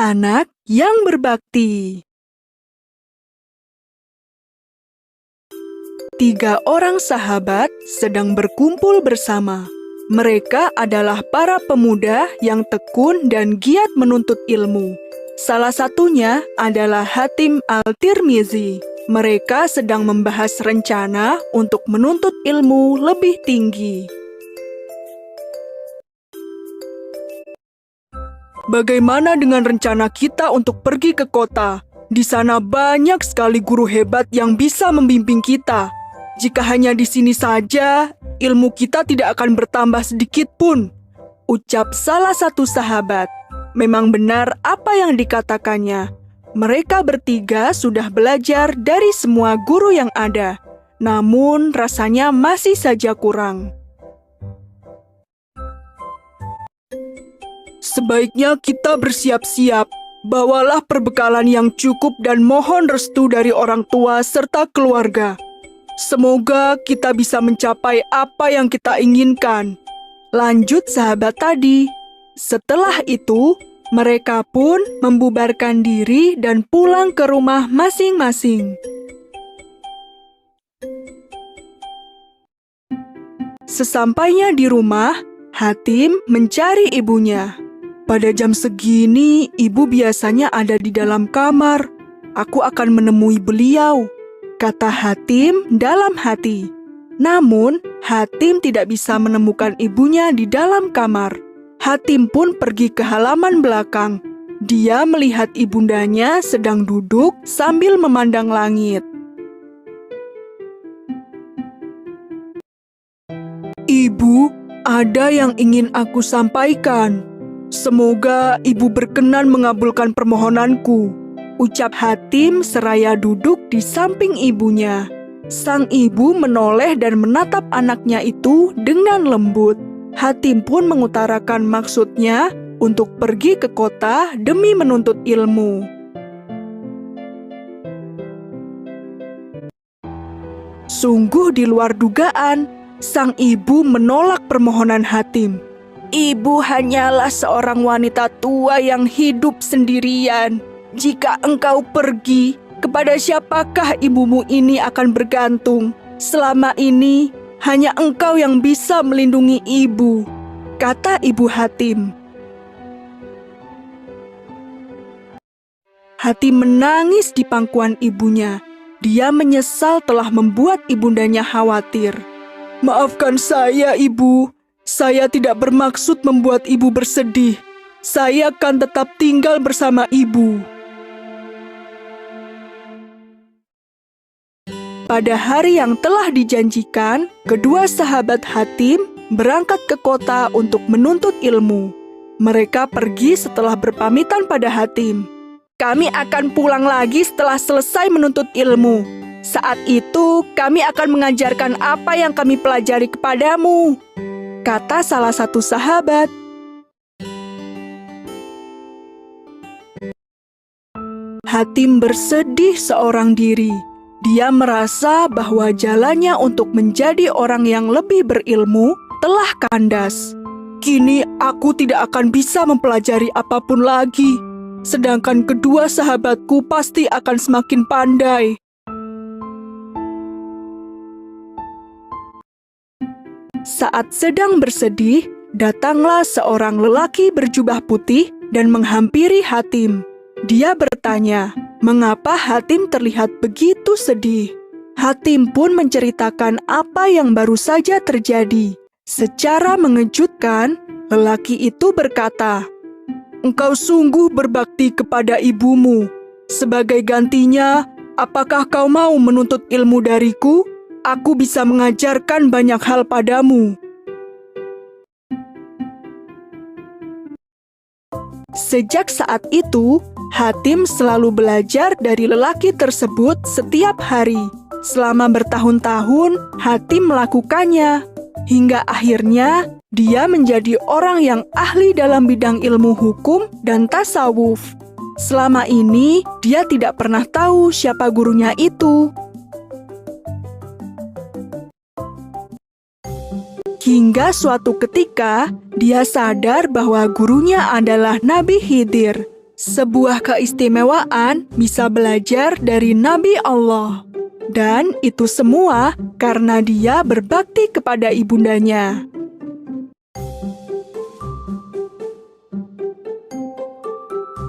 Anak yang berbakti. 3 orang sahabat sedang berkumpul bersama. Mereka adalah para pemuda yang tekun dan giat menuntut ilmu. Salah satunya adalah Hatim Al-Tirmizi. Mereka sedang membahas rencana untuk menuntut ilmu lebih tinggi. Bagaimana dengan rencana kita untuk pergi ke kota? Di sana banyak sekali guru hebat yang bisa membimbing kita. Jika hanya di sini saja, ilmu kita tidak akan bertambah sedikit pun, ucap salah satu sahabat. Memang benar apa yang dikatakannya. Mereka bertiga sudah belajar dari semua guru yang ada, namun rasanya masih saja kurang. Sebaiknya kita bersiap-siap. Bawalah perbekalan yang cukup dan mohon restu dari orang tua serta keluarga. Semoga kita bisa mencapai apa yang kita inginkan. Lanjut sahabat tadi. Setelah itu, mereka pun membubarkan diri dan pulang ke rumah masing-masing. Sesampainya di rumah, Hatim mencari ibunya. Pada jam segini, ibu biasanya ada di dalam kamar. Aku akan menemui beliau, kata Hatim dalam hati. Namun, Hatim tidak bisa menemukan ibunya di dalam kamar. Hatim pun pergi ke halaman belakang. Dia melihat ibundanya sedang duduk sambil memandang langit. Ibu, ada yang ingin aku sampaikan. Semoga ibu berkenan mengabulkan permohonanku, ucap Hatim seraya duduk di samping ibunya. Sang ibu menoleh dan menatap anaknya itu dengan lembut. Hatim pun mengutarakan maksudnya untuk pergi ke kota demi menuntut ilmu. Sungguh di luar dugaan, sang ibu menolak permohonan Hatim. Ibu hanyalah seorang wanita tua yang hidup sendirian. Jika engkau pergi, kepada siapakah ibumu ini akan bergantung? Selama ini, hanya engkau yang bisa melindungi ibu, kata ibu Hatim. Hatim menangis di pangkuan ibunya. Dia menyesal telah membuat ibundanya khawatir. Maafkan saya, ibu. Saya tidak bermaksud membuat ibu bersedih. Saya akan tetap tinggal bersama ibu. Pada hari yang telah dijanjikan, kedua sahabat Hatim berangkat ke kota untuk menuntut ilmu. Mereka pergi setelah berpamitan pada Hatim. Kami akan pulang lagi setelah selesai menuntut ilmu. Saat itu, kami akan mengajarkan apa yang kami pelajari kepadamu, kata salah satu sahabat. Hatim bersedih seorang diri. Dia merasa bahwa jalannya untuk menjadi orang yang lebih berilmu telah kandas. Kini aku tidak akan bisa mempelajari apapun lagi. Sedangkan kedua sahabatku pasti akan semakin pandai. Saat sedang bersedih, datanglah seorang lelaki berjubah putih dan menghampiri Hatim. Dia bertanya, mengapa Hatim terlihat begitu sedih? Hatim pun menceritakan apa yang baru saja terjadi. Secara mengejutkan, lelaki itu berkata, "Engkau sungguh berbakti kepada ibumu. Sebagai gantinya, apakah kau mau menuntut ilmu dariku? Aku bisa mengajarkan banyak hal padamu." Sejak saat itu, Hatim selalu belajar dari lelaki tersebut setiap hari. Selama bertahun-tahun, Hatim melakukannya. Hingga akhirnya, dia menjadi orang yang ahli dalam bidang ilmu hukum dan tasawuf. Selama ini, dia tidak pernah tahu siapa gurunya itu. Hingga suatu ketika, dia sadar bahwa gurunya adalah Nabi Khidir. Sebuah keistimewaan bisa belajar dari Nabi Allah. Dan itu semua karena dia berbakti kepada ibundanya.